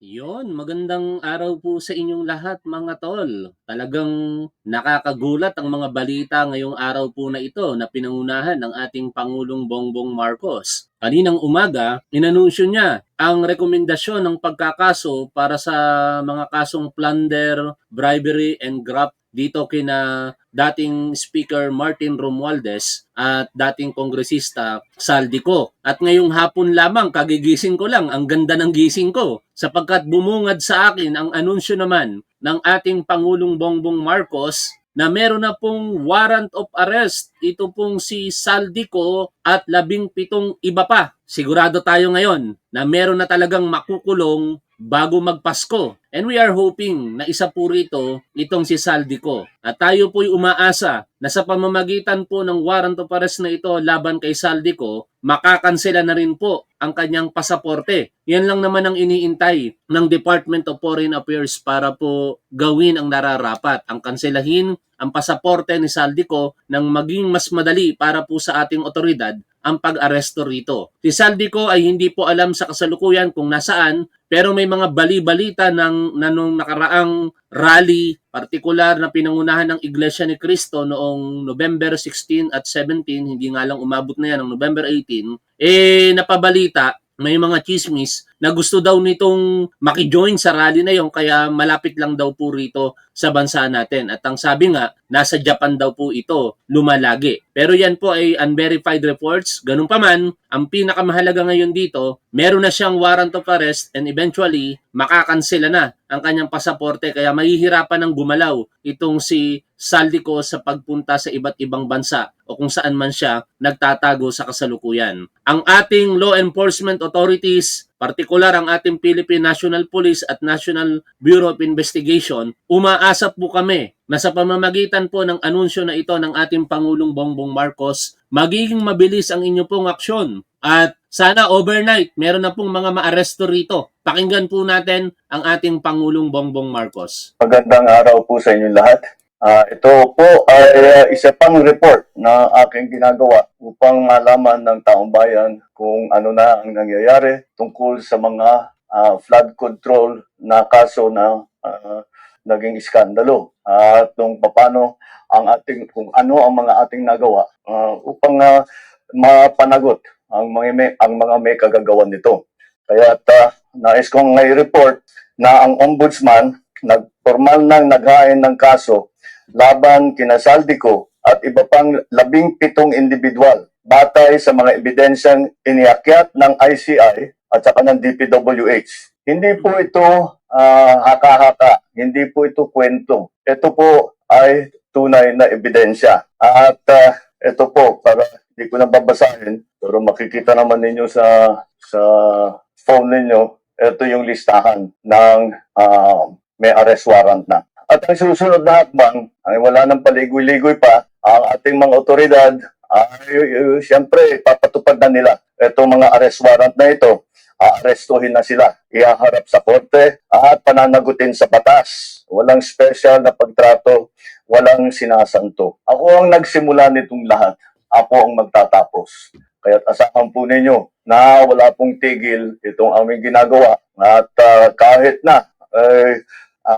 Yon, magandang araw po sa inyong lahat mga tol. Talagang nakakagulat ang mga balita ngayong araw po na ito na pinangunahan ng ating Pangulong Bongbong Marcos. Kaninang umaga, inanunsyo niya ang rekomendasyon ng pagkakaso para sa mga kasong plunder, bribery, and graft dito kina dating Speaker Martin Romualdez at dating Kongresista Saldico. At ngayong hapon lamang, kagigising ko lang, ang ganda ng gising ko sapagkat bumungad sa akin ang anunsyo naman ng ating Pangulong Bongbong Marcos na meron na pong warrant of arrest. Ito pong si Saldico at 17 iba pa. Sigurado tayo ngayon na meron na talagang makukulong bago magpasko. And we are hoping na isa po rito itong si Saldico. At tayo po'y umaasa na sa pamamagitan po ng warrant of arrest na ito laban kay Saldico, makakansela na rin po ang kanyang pasaporte. Yan lang naman ang iniintay ng Department of Foreign Affairs para po gawin ang nararapat. Ang kanselahin ang pasaporte ni Saldico nang maging mas madali para po sa ating otoridad ang pag-aresto rito. Si Saldico ay hindi po alam sa kasalukuyan kung nasaan, pero may mga bali-balita nung nakaraang rally, partikular na pinangunahan ng Iglesia ni Cristo noong November 16 at 17, hindi nga lang umabot na yan ng November 18, napabalita, may mga chismis na gusto daw nitong makijoin sa rally na yon kaya malapit lang daw po rito sa bansa natin. At ang sabi nga, nasa Japan daw po ito lumalagi. Pero yan po ay unverified reports. Ganun pa man, ang pinakamahalaga ngayon dito, meron na siyang warrant of arrest and eventually makakansela na ang kanyang pasaporte kaya mahihirapan ng gumalaw itong si Saldico sa pagpunta sa iba't ibang bansa o kung saan man siya nagtatago sa kasalukuyan. Ang ating law enforcement authorities, partikular ang ating Philippine National Police at National Bureau of Investigation, umaasa po kami na sa pamamagitan po ng anunsyo na ito ng ating Pangulong Bongbong Marcos, magiging mabilis ang inyo pong aksyon. At sana overnight, meron na pong mga maaresto rito. Pakinggan po natin ang ating Pangulong Bongbong Marcos. Magandang araw po sa inyong lahat. Ito po ay isa pang report na aking ginagawa upang malaman ng taong bayan kung ano na ang nangyayari tungkol sa mga flood control na kaso na naging iskandalo at kung paano kung ano ang mga ating nagawa upang mapanagot ang mga may kagagawan nito. Kaya nais kong i-report na ang ombudsman nagpormal nang naghain ng kaso laban kina Saldico at iba pang 17 individual batay sa mga ebidensyang iniakyat ng ICI at saka ng DPWH. Hindi po ito haka-haka, hindi po ito kwento. Ito po ay tunay na ebidensya. At ito po, para hindi ko na babasahin, pero makikita naman ninyo sa phone ninyo, ito yung listahan ng may arrest warrant na. At ang susunod na hakbang ay wala nang paligoy-ligoy pa ang ating mga otoridad ay siyempre papatupad na nila itong mga arrest warrant na ito. Aarestuhin na sila, ihaharap sa korte at pananagutin sa batas. Walang special na pagtrato, walang sinasanto. Ako ang nagsimula nitong lahat. Ako ang magtatapos. Kaya't asahan po ninyo na wala pong tigil itong aming ginagawa. At kahit na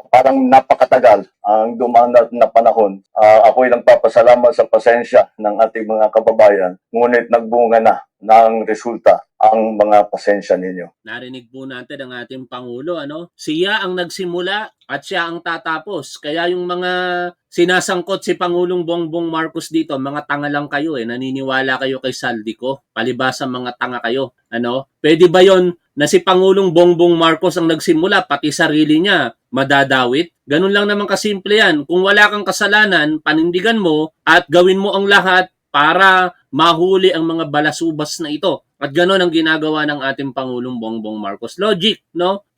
parang napakatagal ang dumaan na panahon, ako'y nagpapasalamat sa pasensya ng ating mga kababayan. Ngunit nagbunga na ng resulta ang mga pasensya ninyo. Narinig po natin ang ating Pangulo, Siya ang nagsimula at siya ang tatapos. Kaya yung mga sinasangkot si Pangulong Bongbong Marcos dito, mga tanga lang kayo naniniwala kayo kay Saldico. Palibasa mga tanga kayo. Pwede ba yon na si Pangulong Bongbong Marcos ang nagsimula, pati sarili niya madadawit? Ganun lang naman kasimple yan. Kung wala kang kasalanan, panindigan mo at gawin mo ang lahat para mahuli ang mga balasubas na ito. At gano'n ang ginagawa ng ating Pangulong Bongbong Marcos. Logic,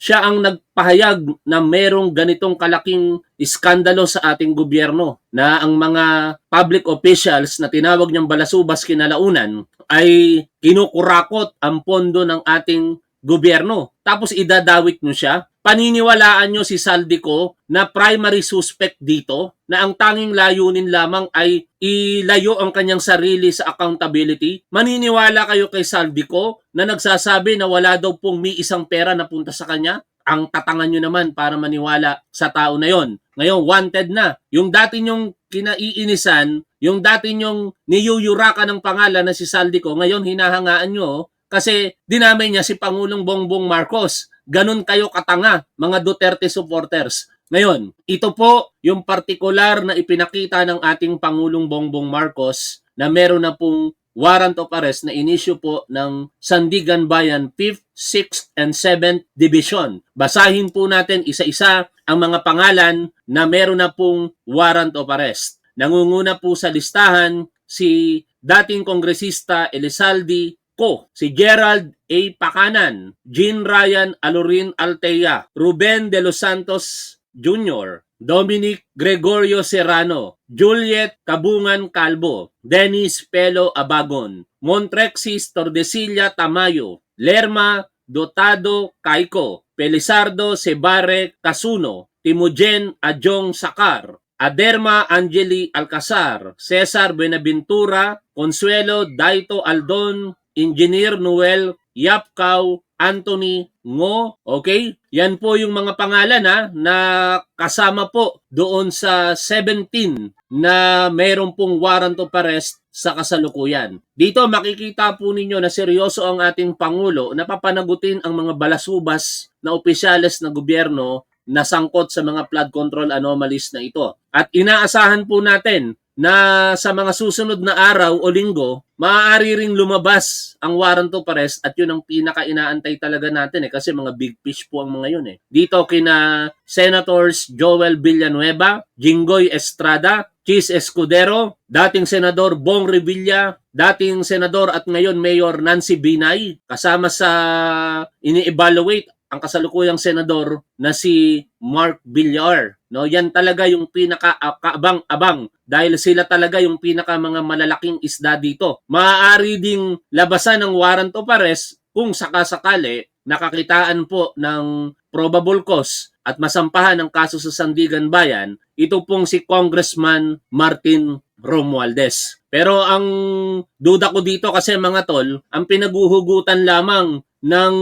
Siya ang nagpahayag na merong ganitong kalaking iskandalo sa ating gobyerno na ang mga public officials na tinawag niyang balasubas kinalaunan ay kinukurakot ang pondo ng ating gobyerno. Tapos idadawit nyo siya. Paniniwalaan nyo si Saldico na primary suspect dito, na ang tanging layunin lamang ay ilayo ang kanyang sarili sa accountability. Maniniwala kayo kay Saldico na nagsasabi na wala daw pong isang pera na punta sa kanya? ang tatangan nyo naman para maniwala sa tao na yon. Ngayon, wanted na. Yung dati nyong kinaiinisan, yung dati nyong niyuyurakan ng pangalan na si Saldico, ngayon hinahangaan nyo kasi dinamay niya si Pangulong Bongbong Marcos. Ganun kayo katanga, mga Duterte supporters. Ngayon, ito po yung partikular na ipinakita ng ating Pangulong Bongbong Marcos na meron na pong warrant of arrest na inisyu po ng Sandigan Bayan 5th, 6th, and 7th Division. Basahin po natin isa-isa ang mga pangalan na meron na pong warrant of arrest. Nangunguna po sa listahan si dating kongresista Elizalde Co, si Gerald A. Pacanan, Jean Ryan Alorin Altea, Ruben de los Santos Jr., Dominic Gregorio Serrano, Juliet Cabungan Calvo, Dennis Pelo Abagon, Montrexis Tordesillas Tamayo, Lerma Dotado Caico, Pelizardo Sebare Casuno, Timogen Adjong Sakar, Aderma Angeli Alcazar, Cesar Benaventura, Consuelo Daito Aldon, Engineer Noel Yapkaw, Anthony Ngo, okay? Yan po yung mga pangalan na kasama po doon sa 17 na mayroon pong warrant of arrest sa kasalukuyan. Dito makikita po ninyo na seryoso ang ating Pangulo na papanagutin ang mga balasubas na opisyales ng gobyerno na sangkot sa mga flood control anomalies na ito. At inaasahan po natin na sa mga susunod na araw o linggo, maaari ring lumabas ang warrant of arrest at yun ang pinaka-inaantay talaga natin kasi mga big fish po ang mga yun Dito kina Senators Joel Villanueva, Jinggoy Estrada, Chis Escudero, dating Senador Bong Revilla, dating Senador at ngayon Mayor Nancy Binay, kasama sa ini-evaluate ang kasalukuyang senador na si Mark Villar. No, yan talaga yung pinaka-abang-abang dahil sila talaga yung pinaka mga malalaking isda dito. Maaari ding labasan ng warrant of arrest kung sakasakali nakakitaan po ng probable cause at masampahan ng kaso sa Sandigan Bayan, ito pong si Congressman Martin Romualdez. Pero ang duda ko dito kasi mga tol, ang pinaguhugutan lamang ng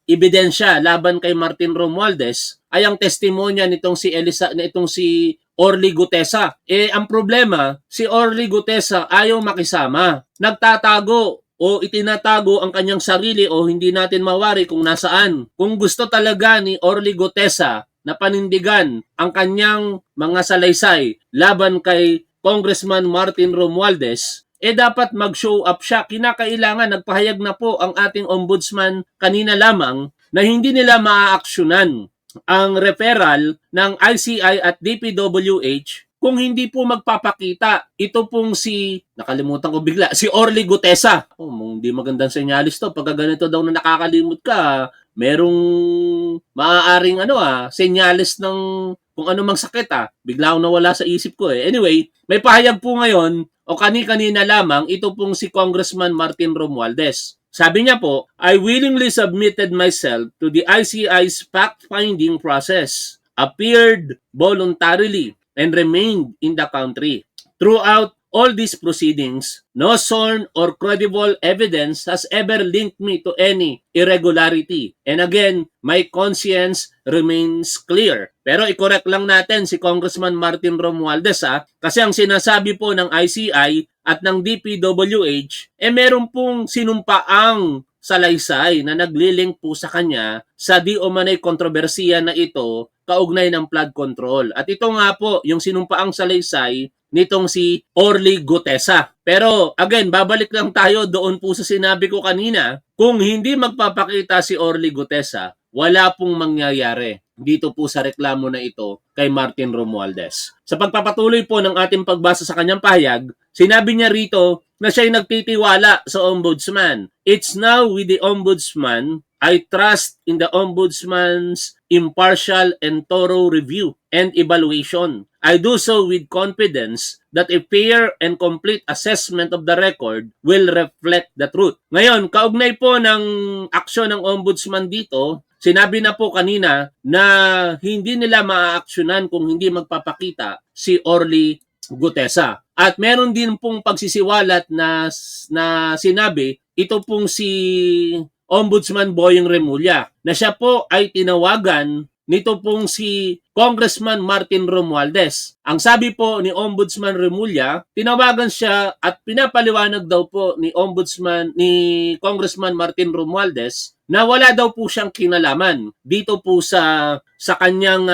ebidensya laban kay Martin Romualdez ay ang testimonya nitong si Orly Gutesa. Ang problema, si Orly Gutesa ayaw makisama. Nagtatago o itinatago ang kanyang sarili o hindi natin mawari kung nasaan. Kung gusto talaga ni Orly Gutesa na panindigan ang kanyang mga salaysay laban kay Congressman Martin Romualdez, dapat mag-show up siya. Kinakailangan, nagpahayag na po ang ating ombudsman kanina lamang na hindi nila maaaksyonan ang referral ng ICI at DPWH kung hindi po magpapakita. Ito pong nakalimutan ko bigla, si Orly Gutesa. Hindi magandang senyalis to. Pagka ganito daw na nakakalimot ka, merong maaaring senyalis ng kung ano mang sakit Bigla akong nawala sa isip ko Anyway, may pahayag po ngayon o kanina lamang ito pong si Congressman Martin Romualdez. Sabi niya po, I willingly submitted myself to the ICI's fact-finding process, appeared voluntarily, and remained in the country. Throughout all these proceedings, no sworn or credible evidence has ever linked me to any irregularity. And again, my conscience remains clear. Pero i-correct lang natin si Congressman Martin Romualdez kasi ang sinasabi po ng ICI at ng DPWH meron pong sinumpaang salaysay na naglilink po sa kanya sa di umanay kontrobersiya na ito kaugnay ng flood control. At ito nga po yung sinumpaang salaysay nitong si Orly Gutesa. Pero again, babalik lang tayo doon po sa sinabi ko kanina, kung hindi magpapakita si Orly Gutesa, wala pong mangyayari dito po sa reklamo na ito kay Martin Romualdez. Sa pagpapatuloy po ng ating pagbasa sa kanyang pahayag, sinabi niya rito na siya'y nagtitiwala sa Ombudsman. It's now with the Ombudsman, I trust in the Ombudsman's impartial and thorough review and evaluation. I do so with confidence that a fair and complete assessment of the record will reflect the truth. Ngayon, kaugnay po ng aksyon ng Ombudsman dito, sinabi na po kanina na hindi nila maaaksyonan kung hindi magpapakita si Orly Gutesa. At meron din pong pagsisiwalat na sinabi, ito pong si Ombudsman Boying Remulla na siya po ay tinawagan nito pong si Congressman Martin Romualdez. Ang sabi po ni Ombudsman Remulla, tinawagan siya at pinapaliwanag daw po ni Congressman Martin Romualdez na wala daw po siyang kinalaman dito po sa kanyang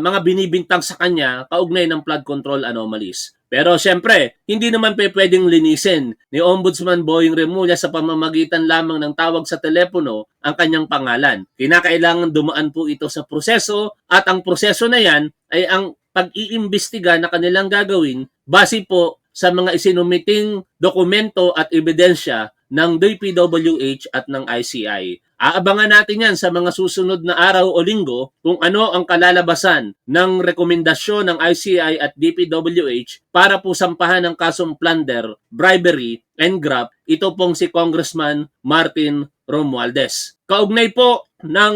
mga binibintang sa kanya kaugnay ng flood control anomalies. Pero siyempre, hindi naman pwedeng linisin ni Ombudsman Boying Remulla sa pamamagitan lamang ng tawag sa telepono ang kanyang pangalan. Kinakailangan dumaan po ito sa proseso at ang proseso na yan ay ang pag-iimbestiga na kanilang gagawin base po sa mga isinumiting dokumento at ebidensya ng DPWH at ng ICI. Aabangan natin yan sa mga susunod na araw o linggo kung ano ang kalalabasan ng rekomendasyon ng ICI at DPWH para po sampahan ng kasong plunder, bribery, and graft ito pong si Congressman Martin Romualdez. Kaugnay po ng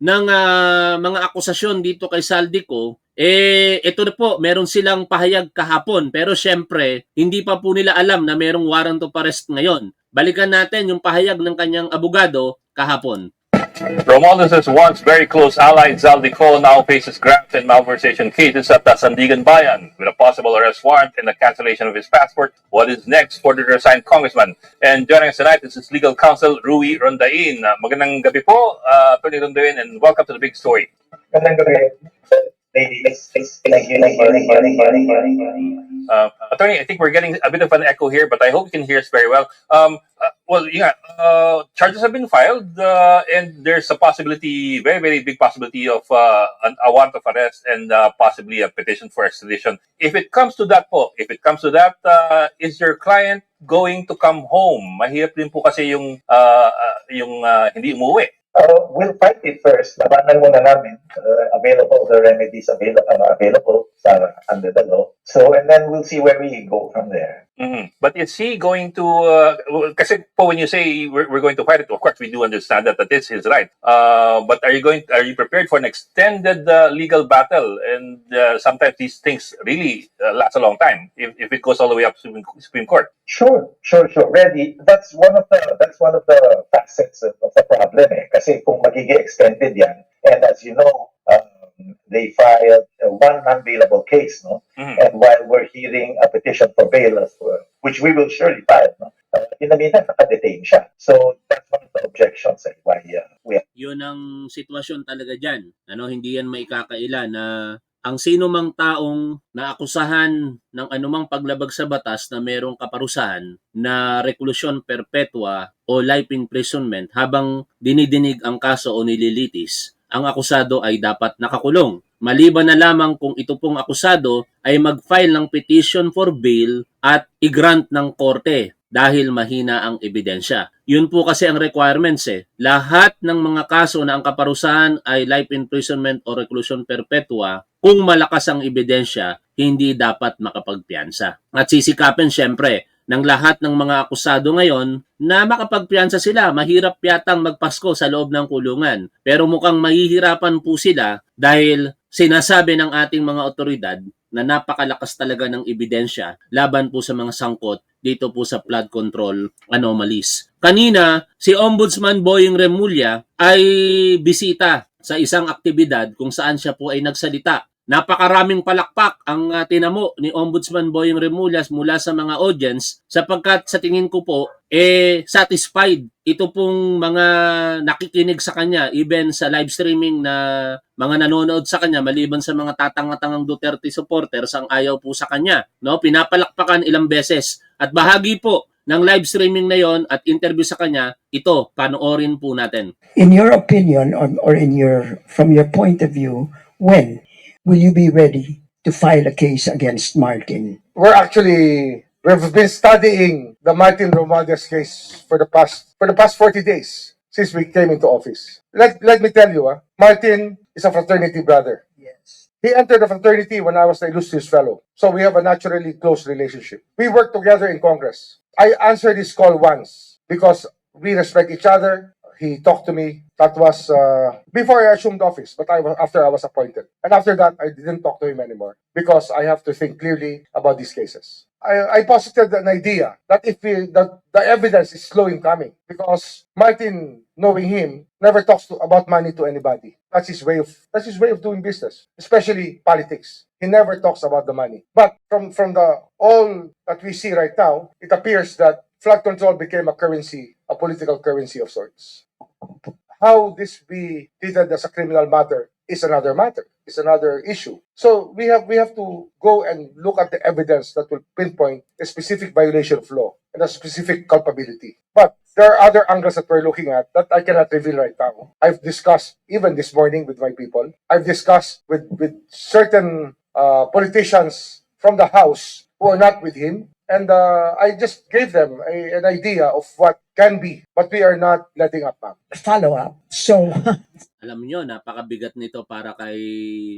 mga akusasyon dito kay Saldico, ito na po, meron silang pahayag kahapon pero syempre hindi pa po nila alam na merong warrant of arrest ngayon. Balikan natin yung pahayag ng kanyang abogado kahapon. Romualdez's once very close ally Zaldico now faces graft and malversation cases at the Sandigan Bayan with a possible arrest warrant and the cancellation of his passport. What is next for the resigned congressman? And joining us tonight is his legal counsel, Rui Rondain. Magandang gabi po, Attorney Rondain, and welcome to The Big Story. Magandang gabi. Thank you. Attorney, I think we're getting a bit of an echo here, but I hope you can hear us very well. Charges have been filed, and there's a possibility, very, very big possibility of a warrant of arrest and possibly a petition for extradition. If it comes to that is your client going to come home? Mahirap din po kasi yung hindi umuwi. We'll fight it first. Labanan muna namin. Available, the remedies available under the law. So, and then we'll see where we go from there. Mm-hmm. But is he going to, kasi po when you say we're going to fight it, of course we do understand that is his right. But are you prepared for an extended legal battle? And sometimes these things really last a long time if it goes all the way up to Supreme Court. Sure. Ready. That's one of the facets of the problem. Kasi kung magiging extended yan, and as you know, they filed one non-bailable case, no? Mm-hmm. And while we're hearing a petition for bail, which we will surely file, no? In the meantime, naka-detain siya. So that's one of the objections why we have. Yun ang sitwasyon talaga dyan. Hindi yan maikakaila na ang sino mang taong naakusahan ng anumang paglabag sa batas na merong kaparusahan na reklusyon perpetua o life imprisonment habang dinidinig ang kaso o nililitis, ang akusado ay dapat nakakulong. Maliban na lamang kung ito pong akusado ay mag-file ng petition for bail at i-grant ng korte dahil mahina ang ebidensya. Yun po kasi ang requirements Lahat ng mga kaso na ang kaparusahan ay life imprisonment o reclusion perpetua, kung malakas ang ebidensya, hindi dapat makapagpiyansa. At sisikapin syempre ng lahat ng mga akusado ngayon na makapagpiyansa sila. Mahirap yatang magpasko sa loob ng kulungan. Pero mukhang mahihirapan po sila dahil sinasabi ng ating mga otoridad na napakalakas talaga ng ebidensya laban po sa mga sangkot dito po sa flood control anomalies. Kanina, si Ombudsman Boying Remulla ay bisita sa isang aktibidad kung saan siya po ay nagsalita. Napakaraming palakpak ang tinamo ni Ombudsman Boying Remulla mula sa mga audience sapagkat sa tingin ko po satisfied ito pong mga nakikinig sa kanya even sa live streaming na mga nanonood sa kanya maliban sa mga tatanga-tangang Duterte supporters ang ayaw po sa kanya. Pinapalakpakan ilang beses at bahagi po ng live streaming na yon at interview sa kanya, ito panoorin po natin. In your opinion or from your point of view, when will you be ready to file a case against Martin? We've been studying the Martin Romualdez case for the past 40 days since we came into office. Let me tell you, Martin is a fraternity brother. Yes. He entered the fraternity when I was the illustrious fellow. So we have a naturally close relationship. We work together in Congress. I answered his call once because we respect each other. He talked to me. That was before I assumed office, but after I was appointed. And after that, I didn't talk to him anymore because I have to think clearly about these cases. I posited an idea that that the evidence is slow in coming because Martin, knowing him, never talks about money to anybody. That's his way of doing business, especially politics. He never talks about the money. But from the all that we see right now, it appears that flood control became a currency, a political currency of sorts. How this be treated as a criminal matter is another matter. It's another issue. So we have to go and look at the evidence that will pinpoint a specific violation of law and a specific culpability. But there are other angles that we're looking at that I cannot reveal right now. I've discussed even this morning with my people. I've discussed with certain politicians from the House who are not with him. And I just gave them an idea of what can be, but we are not letting up. Follow up. So, Alam nyo, napakabigat nito para kay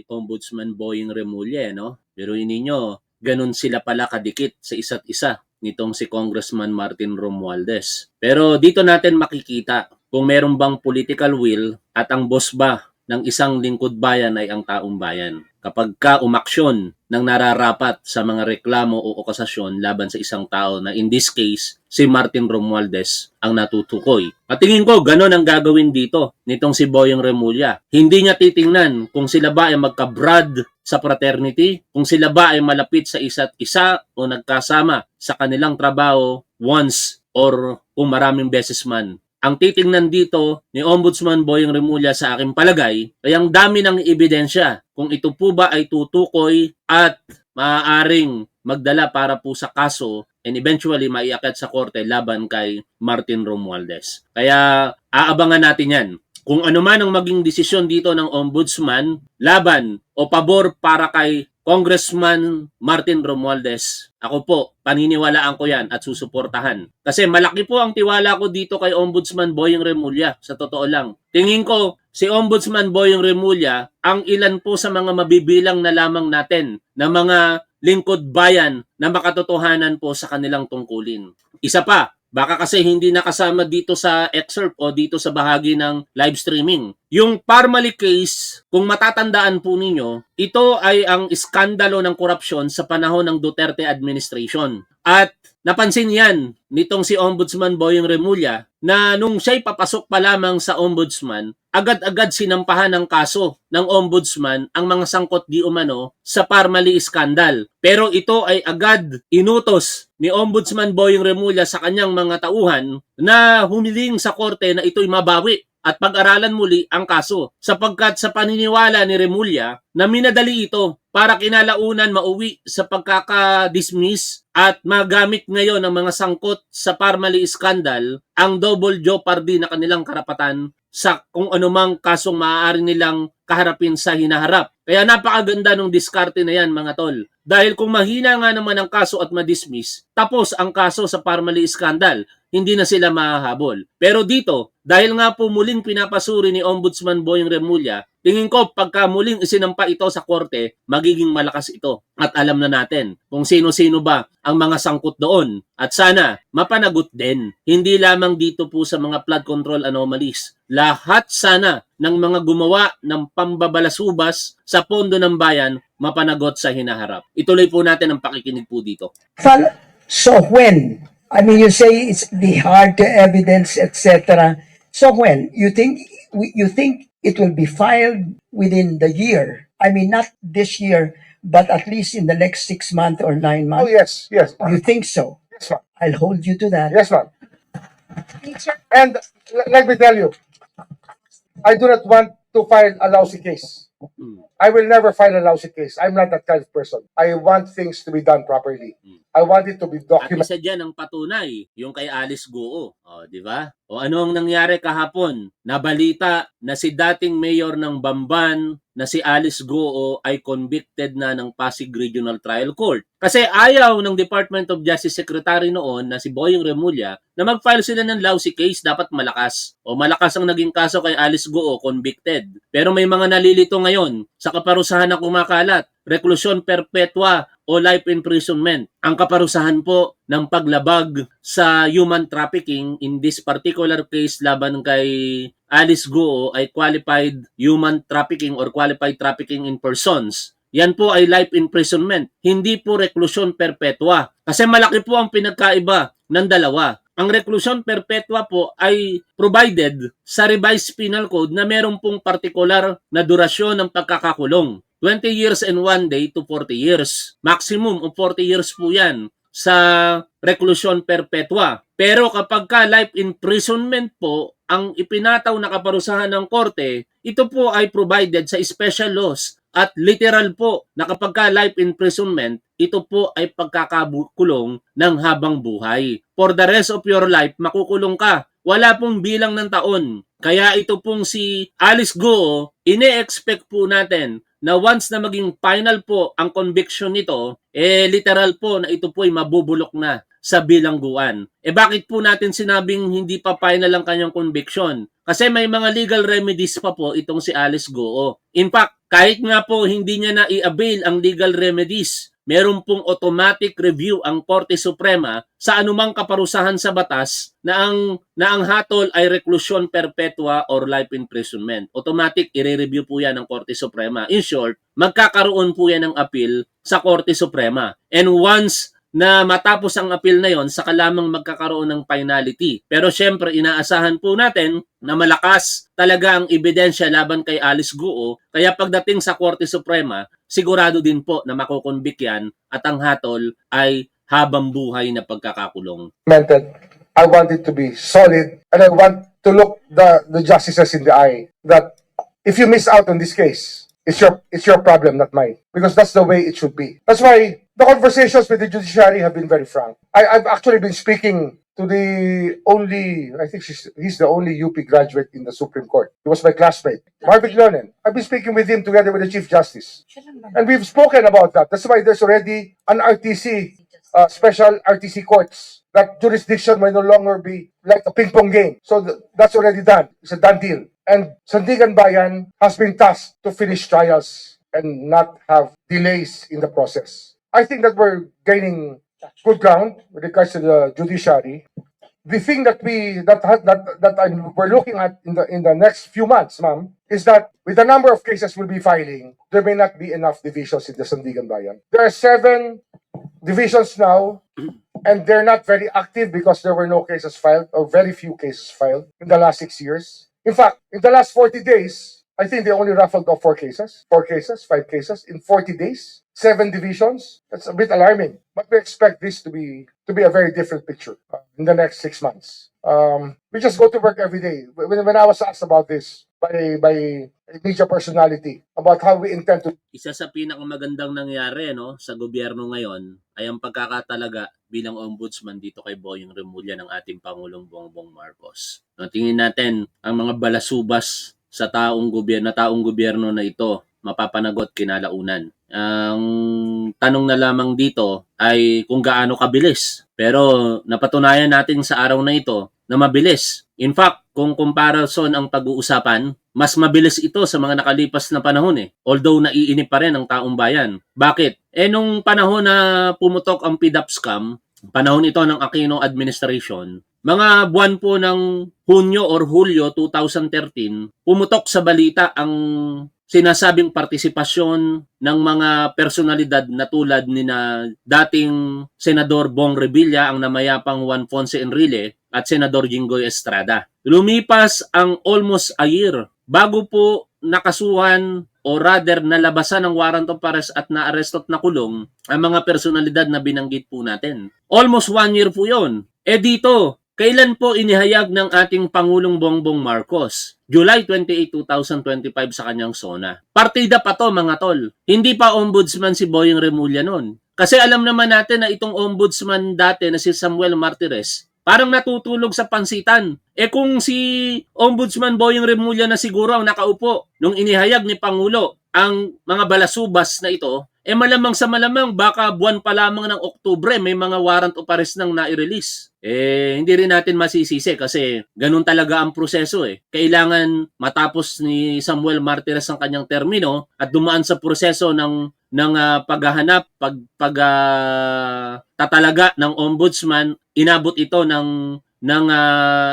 Ombudsman Boying Remulla, no? Pero ninyo, ganun sila pala kadikit sa isa't isa nitong si Congressman Martin Romualdez. Pero dito natin makikita kung meron bang political will at ang boss ba ng isang lingkod bayan ay ang taong bayan. Kapag ka umaksyon ng nararapat sa mga reklamo o okasasyon laban sa isang tao na in this case, si Martin Romualdez ang natutukoy. At tingin ko, ganon ang gagawin dito nitong si Boying Remulla. Hindi niya titingnan kung sila ba ay magka-brad sa fraternity, kung sila ba ay malapit sa isa't isa o nagkasama sa kanilang trabaho once or kung maraming beses man. Ang titingnan dito ni Ombudsman Boying Remulla sa aking palagay ay ang dami ng ebidensya kung ito po ba ay tutukoy at maaaring magdala para po sa kaso and eventually maiakyat sa korte laban kay Martin Romualdez. Kaya aabangan natin yan. Kung ano man ang maging desisyon dito ng Ombudsman laban o pabor para kay Congressman Martin Romualdez, ako po, paniniwalaan ko yan at susuportahan. Kasi malaki po ang tiwala ko dito kay Ombudsman Boying Remulla, sa totoo lang. Tingin ko, si Ombudsman Boying Remulla, ang ilan po sa mga mabibilang na lamang natin na mga lingkod bayan na makatotohanan po sa kanilang tungkulin. Isa pa, baka kasi hindi nakasama dito sa excerpt o dito sa bahagi ng live streaming. Yung Parmali case, kung matatandaan po ninyo, ito ay ang iskandalo ng korupsyon sa panahon ng Duterte administration. At napansin yan nitong si Ombudsman Boying Remulla na nung siya'y papasok pa lamang sa Ombudsman, agad-agad sinampahan ng kaso ng Ombudsman ang mga sangkot di umano sa Parmali scandal. Pero ito ay agad inutos ni Ombudsman Boying Remulla sa kanyang mga tauhan na humiling sa korte na ito'y mabawi at pag-aralan muli ang kaso sapagkat sa paniniwala ni Remulla na minadali ito para kinalaunan mauwi sa pagkaka-dismiss at magamit ngayon ng mga sangkot sa Parmali scandal ang double jeopardy na kanilang karapatan sa kung anumang kasong maaari nilang kaharapin sa hinaharap. Kaya napakaganda ng diskarte na yan mga tol. Dahil kung mahina nga naman ang kaso at madismiss, tapos ang kaso sa Parmali scandal, hindi na sila mahahabol. Pero dito, dahil nga po muling pinapasuri ni Ombudsman Boying Remulla, tingin ko pagka muling isinampa ito sa korte, magiging malakas ito. At alam na natin kung sino-sino ba ang mga sangkot doon. At sana, mapanagot din. Hindi lamang dito po sa mga flood control anomalies. Lahat sana ng mga gumawa ng pambabalasubas sa pondo ng bayan, mapanagot sa hinaharap. Ituloy po natin ang pakikinig po dito. so when? I mean, you say it's the hard to evidence, etc. So when? You think it will be filed within the year? I mean, not this year, but at least in the next 6 months or 9 Oh months? yes, yes, You think so? yes, ma'am. I'll hold you to that. Yes, ma'am. And let me tell you, I do not want to file a lousy case. I will never file a lousy case. I'm not that kind of person. I want things to be done properly. I want it to be At documented. isa dyan ang patunay, yung kay Alice Guo. O, di ba? O ano ang nangyari kahapon? Nabalita na si dating mayor ng Bamban na si Alice Guo ay convicted na ng Pasig Regional Trial Court. Kasi ayaw ng Department of Justice Secretary noon na si Boying Remulla na mag-file sila ng lousy case, dapat malakas. O malakas ang naging kaso kay Alice Guo, convicted. Pero may mga nalilito ngayon sa kaparusahan na kumakalat, reklusyon perpetua o life imprisonment. Ang kaparusahan po ng paglabag sa human trafficking in this particular case laban kay Alice Guo ay qualified human trafficking or qualified trafficking in persons. yan po ay life imprisonment, hindi po reklusyon perpetua. Kasi malaki po ang pinagkaiba ng dalawa. Ang reklusyon perpetua po ay provided sa revised penal code na meron pong partikular na durasyon ng pagkakakulong. 20 years and 1 day to 40 years. Maximum of 40 years po yan sa reklusyon perpetua. Pero kapag ka life imprisonment po ang ipinataw na kaparusahan ng korte, ito po ay provided sa special laws at literal po na kapag ka life imprisonment, ito po ay pagkakakulong ng habang buhay. For the rest of your life, makukulong ka. Wala pong bilang ng taon. Kaya ito pong si Alice Go, ine-expect po natin na once na maging final po ang conviction nito, literal po na ito po ay mabubulok na sa bilangguan. Bakit po natin sinabing hindi pa final ang kanyang conviction? Kasi may mga legal remedies pa po itong si Alice Go. In fact, kahit nga po hindi niya na i-avail ang legal remedies, meron pong automatic review ang Korte Suprema sa anumang kaparusahan sa batas na ang hatol ay reclusion perpetua or life imprisonment. Automatic i-review po yan ng Korte Suprema. In short, magkakaroon po yan ng appeal sa Korte Suprema. And once na matapos ang appeal na yon, saka lamang magkakaroon ng finality. Pero syempre, inaasahan po natin na malakas talaga ang ebidensya laban kay Alice Go. Kaya pagdating sa Korte Suprema, sigurado din po na makukonvict yan at ang hatol ay habang buhay na pagkakakulong. I want it to be solid, and I want to look the justices in the eye that if you miss out on this case, it's your problem, not mine. Because that's the way it should be. That's why the conversations with the judiciary have been very frank. I've actually been speaking to the only, I think he's the only UP graduate in the Supreme Court. He was my classmate, Marvick Lonen. I've been speaking with him together with the Chief Justice. And we've spoken about that. That's why there's already an RTC, special RTC courts. That jurisdiction may no longer be like a ping pong game. So that's already done. It's a done deal. And Sandigan Bayan has been tasked to finish trials and not have delays in the process. I think that we're gaining good ground with regards to the judiciary. The thing that we're looking at in the next few months, ma'am, is that with the number of cases we'll be filing, there may not be enough divisions in the Sandigan Bayan. There are 7 divisions now, and they're not very active because there were no cases filed or very few cases filed in the last 6 years. In fact, in the last 40 days, I think they only raffled off 4 cases, 5 cases in 40 days, 7 divisions. That's a bit alarming. But we expect this to be a very different picture in the next 6 months. We just go to work every day. When I was asked about this by a media personality about how we intend to. Isa sa pinakamagandang nangyari sa gobyerno ngayon ay ang pagkakatalaga bilang ombudsman dito kay Boyong Remulla ng ating Pangulong Bongbong Marcos. Tingin natin ang mga balasubas sa taong gobyerno na ito mapapanagot kinalaunan. Ang tanong na lamang dito ay kung gaano kabilis. Pero napatunayan natin sa araw na ito na mabilis. In fact, kung comparison ang pag-uusapan, mas mabilis ito sa mga nakalipas na panahon Although naiinip pa rin ang taong bayan. Bakit? Nung panahon na pumutok ang PDAP scam, panahon ito ng Aquino administration, mga buwan po ng Hunyo or Hulyo 2013, pumutok sa balita ang sinasabing partisipasyon ng mga personalidad na tulad ni na dating Senador Bong Revilla, ang namayapang Juan Ponce Enrile, at Senador Jinggoy Estrada. Lumipas ang almost a year bago po nakasuhan o rather nalabasan ng warrant of arrest at naaresto at nakulong ang mga personalidad na binanggit po natin. Almost 1 year po yon. Dito, kailan po inihayag ng ating Pangulong Bongbong Marcos? July 28, 2025 sa kanyang SONA. Partida pa to mga tol. Hindi pa ombudsman si Boyong Remulla noon. Kasi alam naman natin na itong ombudsman dati na si Samuel Martires, parang natutulog sa pansitan. Kung si Ombudsman Boyong Remulla na siguro ang nakaupo nung inihayag ni Pangulo ang mga balasubas na ito, malamang sa malamang baka buwan pa lamang ng Oktubre may mga warrant of arrest nang nai-release. Hindi rin natin masisisi kasi ganun talaga ang proseso Kailangan matapos ni Samuel Martires ang kanyang termino at dumaan sa proseso ng paghahanap, tatalaga ng ombudsman. Inabot ito ng ng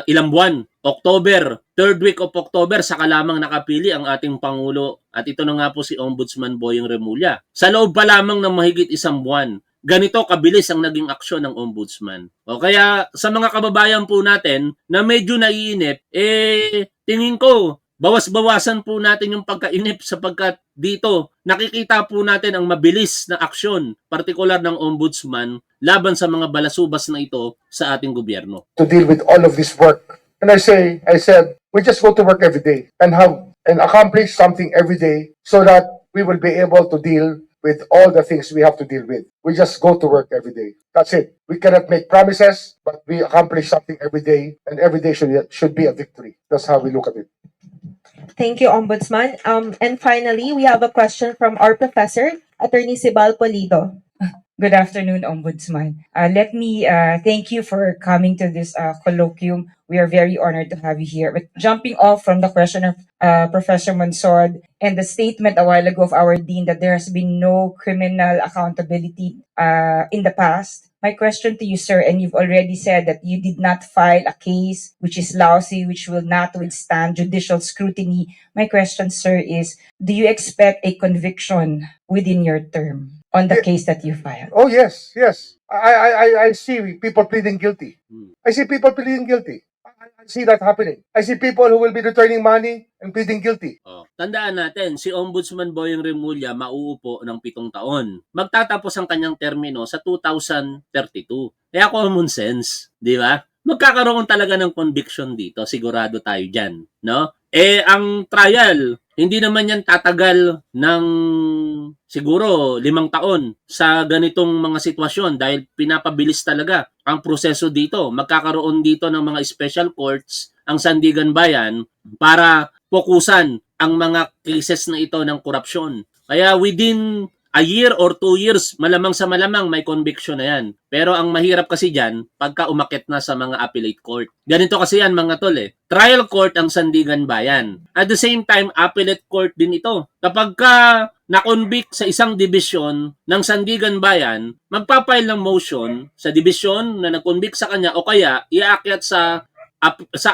ilang buwan. October, third week of October, saka lamang nakapili ang ating Pangulo. At ito na nga po si Ombudsman Boyeng Remulla. Sa loob pa lamang ng mahigit isang buwan, ganito kabilis ang naging aksyon ng Ombudsman. O kaya sa mga kababayan po natin na medyo naiinip, tingin ko, bawas-bawasan po natin yung pagkainip sapagkat dito nakikita po natin ang mabilis na aksyon, partikular ng Ombudsman, laban sa mga balasubas na ito sa ating gobyerno. To deal with all of this work. And I said, we just go to work every day and accomplish something every day so that we will be able to deal with all the things we have to deal with. We just go to work every day. That's it. We cannot make promises, but we accomplish something every day, and every day should be a victory. That's how we look at it. Thank you, Ombudsman. And finally, we have a question from our professor, Attorney Sibal Polido. Good afternoon, Ombudsman. Let me thank you for coming to this colloquium. We are very honored to have you here. But jumping off from the question of Professor Monsod and the statement a while ago of our dean that there has been no criminal accountability in the past, my question to you, sir, and you've already said that you did not file a case which is lousy, which will not withstand judicial scrutiny. My question, sir, is do you expect a conviction within your term on the case that you filed? Oh, yes, yes. I see people pleading guilty. I see people pleading guilty. I see that happening. I see people who will be returning money and pleading guilty. Tandaan natin, si Ombudsman Boyeng Remulla mauupo ng 7 taon. Magtatapos ang kanyang termino sa 2032. Kaya common sense, di ba? Magkakaroon talaga ng conviction dito, sigurado tayo dyan, no? Ang trial, hindi naman yan tatagal ng siguro 5 taon sa ganitong mga sitwasyon dahil pinapabilis talaga ang proseso dito. Magkakaroon dito ng mga special courts ang Sandigan Bayan para fokusan ang mga cases na ito ng korupsyon. Kaya within a year or 2 years, malamang sa malamang may conviction na yan. Pero ang mahirap kasi dyan, pagka umakit na sa mga appellate court. Ganito kasi yan mga tol Trial court ang Sandigan Bayan. At the same time, appellate court din ito. Kapag ka na-convict sa isang dibisyon ng Sandigan Bayan, magpapile ng motion sa dibisyon na na-convict sa kanya o kaya iaakyat sa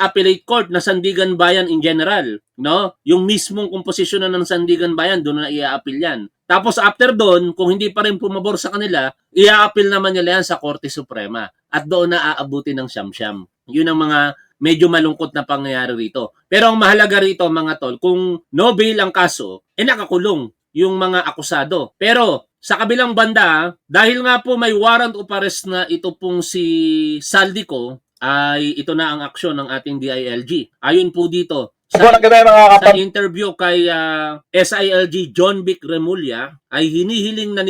appellate court na Sandigan Bayan in general, no? Yung mismong komposisyon ng Sandigan Bayan, doon na i-a-appeal yan. Tapos after doon, kung hindi pa rin pumabor sa kanila, i-a-appeal naman nila yan sa Korte Suprema at doon na aabutin ng siyam-siyam. Yun ang mga medyo malungkot na pangyayari rito. Pero ang mahalaga rito mga tol, kung no bail ang kaso, nakakulong yung mga akusado. Pero sa kabilang banda, dahil nga po may warrant of arrest na ito pong si Saldico, ay ito na ang aksyon ng ating DILG. Ayon po dito, sa interview kay SILG John Vic Remulla, ay hinihilingin na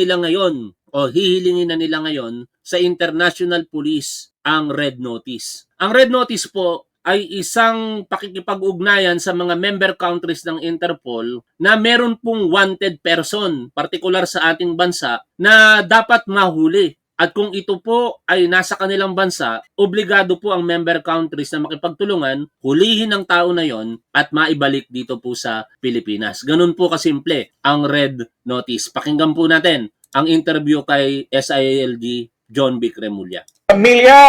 nila ngayon sa International Police ang Red Notice. Ang Red Notice po ay isang pakikipag-ugnayan sa mga member countries ng Interpol na meron pong wanted person, partikular sa ating bansa, na dapat mahuli. At kung ito po ay nasa kanilang bansa, obligado po ang member countries na makipagtulungan, hulihin ang tao na yon at maibalik dito po sa Pilipinas. Ganun po kasimple ang Red Notice. Pakinggan po natin ang interview kay SILG John Vic Remulla. Pamilya,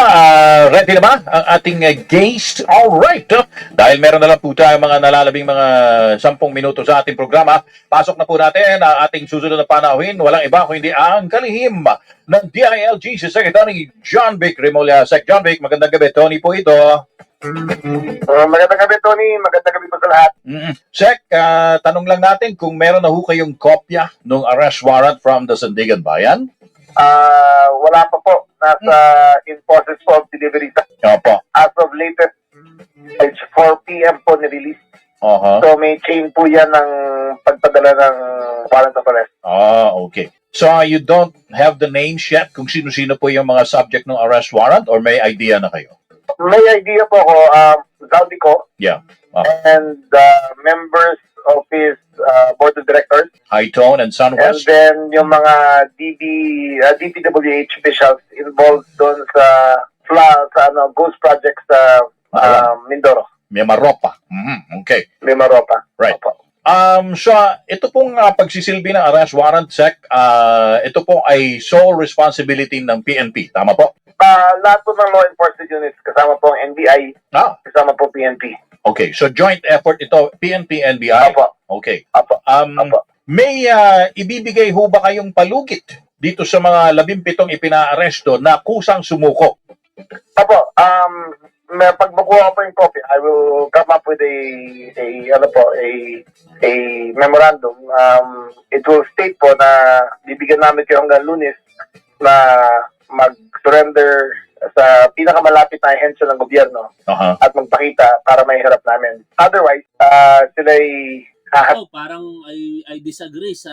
ready na ba ang ating guest? Alright, dahil meron na lang po tayo mga nalalabing mga 10 minuto sa ating programa, pasok na po natin ang ating susunod na panauhin. Walang iba kundi ang kalihim ng DILG, si Secretary John Vic Remulla. Sec John Vic, magandang gabi. Tony po ito. Magandang gabi, Tony. Magandang gabi po sa lahat. Sec, tanong lang natin kung meron na ho kayong kopya ng arrest warrant from the Sandigan Bayan? Wala pa po. Nasa in process po of delivery. Opo. As of latest, it's 4 p.m. po ni-release. So may chain po yan ng pagpadala ng warrant of arrest. Okay. So you don't have the names yet kung sino-sino po yung mga subject ng arrest warrant or may idea na kayo? May idea po ako, Zaldico. Yeah. And members of his board of directors. High Tone and And Sunwest. then yung mga DPWH officials involved doon sa ghost project sa Mindoro. Mimaropa. Okay. Mimaropa. Right. Opo. So, ito pong pagsisilbi ng arrest warrant, Sec, ito po ay sole responsibility ng PNP. Tama po? Lahat po ng law enforcement units, kasama po ang NBI, Ah, kasama po PNP. okay. So joint effort ito, PNP, NBI. Apo, Okay. apo, apo. May ibibigay ho ba kayong palugit dito sa mga 17 ipinaaresto na kusang sumuko? Apo, pag makuha ko po yung copy, I will come up with a memorandum. It will state po na bibigyan namin kayo hanggang Lunes na mag-surrender sa pinakamalapit na ahensya ng gobyerno Aha. at magpakita para may harap namin. Otherwise, sila'y Oh, parang I disagree sa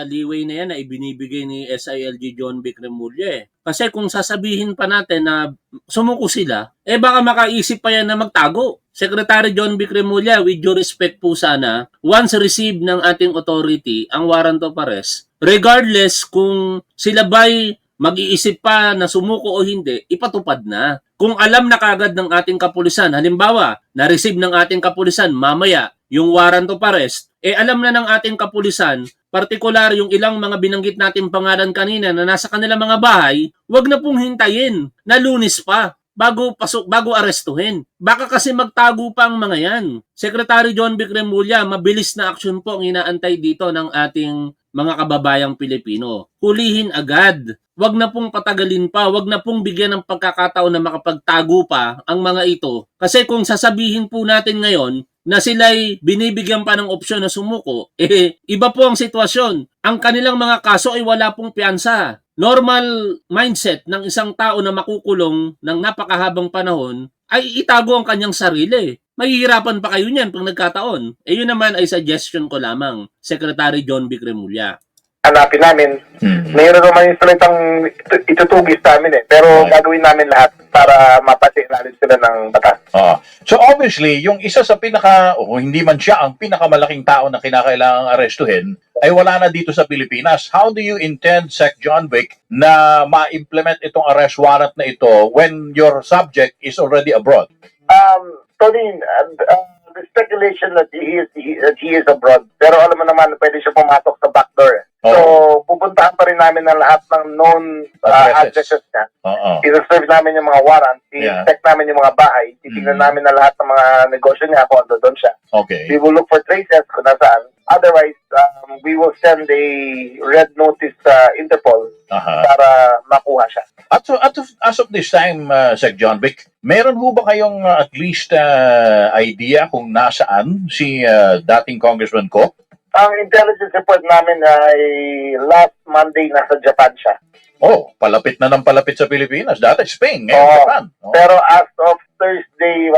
leeway na yan na ibinibigay ni SILG John Vic Remulla. Kasi kung sasabihin pa natin na sumuko sila, baka makaisip pa yan na magtago. Secretary John Vic Remulla, with due respect po sana, once received ng ating authority ang warrant of arrest, regardless kung sila ba'y mag-iisip pa na sumuko o hindi, ipatupad na. Kung alam na kagad ng ating kapulisan, halimbawa, na-receive ng ating kapulisan mamaya yung warrant of arrest, alam na ng ating kapulisan, partikular yung ilang mga binanggit natin pangalan kanina na nasa kanilang mga bahay, wag na pong hintayin na Lunes pa bago arestuhin. Baka kasi magtago pa ang mga yan. Secretary John Vic Remulla, mabilis na aksyon po ang inaantay dito ng ating mga kababayang Pilipino. Hulihin agad. Wag na pong patagalin pa, wag na pong bigyan ng pagkakataon na makapagtago pa ang mga ito. Kasi kung sasabihin po natin ngayon na sila'y binibigyan pa ng opsyon na sumuko, iba po ang sitwasyon. Ang kanilang mga kaso ay wala pong piyansa. Normal mindset ng isang tao na makukulong ng napakahabang panahon ay itago ang kanyang sarili. Mahihirapan pa kayo niyan pag nagkataon. Yun naman ay suggestion ko lamang, Secretary John Vic Remulla. Hanapin namin. Mayroon naman yung salitang itutugis namin pero Right. gagawin namin lahat para mapasilalim sila ng batas. So obviously, yung isa sa hindi man siya ang pinakamalaking tao na kinakailangang arestuhin, ay wala na dito sa Pilipinas. How do you intend, Sec. John Vic, na ma-implement itong arrest warrant na ito when your subject is already abroad? Tony, the speculation that he is abroad, pero alam mo naman, pwede siya pumasok sa backdoor. So, pupuntahan pa rin namin ang lahat ng known addresses niya. I-reserve namin yung mga warrants, i-check namin yung mga bahay, titignan namin na lahat ng mga negosyo niya kung doon siya. Okay. We will look for traces kung nasaan. Otherwise, we will send a red notice sa Interpol para makuha siya. As of this time, Sec. John Vic, meron ho ba kayong at least idea kung nasaan si dating Congressman Ko? Ang intelligence report namin ay last Monday nasa Japan siya. Oh, palapit na ng palapit sa Pilipinas. Dati Spain, ngayon Oo. Japan. Pero as of Thursday,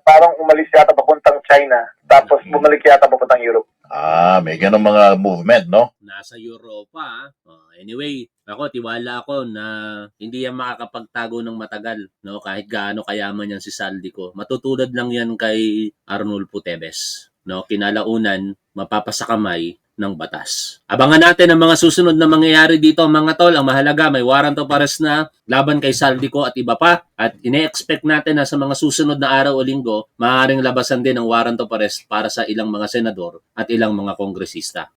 parang umalis yata papuntang China. Tapos bumalik yata papuntang Europe. May ganun mga movement, no? Nasa Europa. Anyway, tiwala ako na hindi yan makakapagtago ng matagal, no? Kahit gaano kayaman yan si Saldico. Matutulad lang yan kay Arnulfo Teves, no? Kinalaunan, mapapasakamay ng batas. Abangan natin ang mga susunod na mangyayari dito, mga tol. Ang mahalaga, may warrant of arrest na laban kay Saldico at iba pa. At ine-expect natin na sa mga susunod na araw o linggo, maaaring labasan din ang warrant of arrest para sa ilang mga senador at ilang mga kongresista.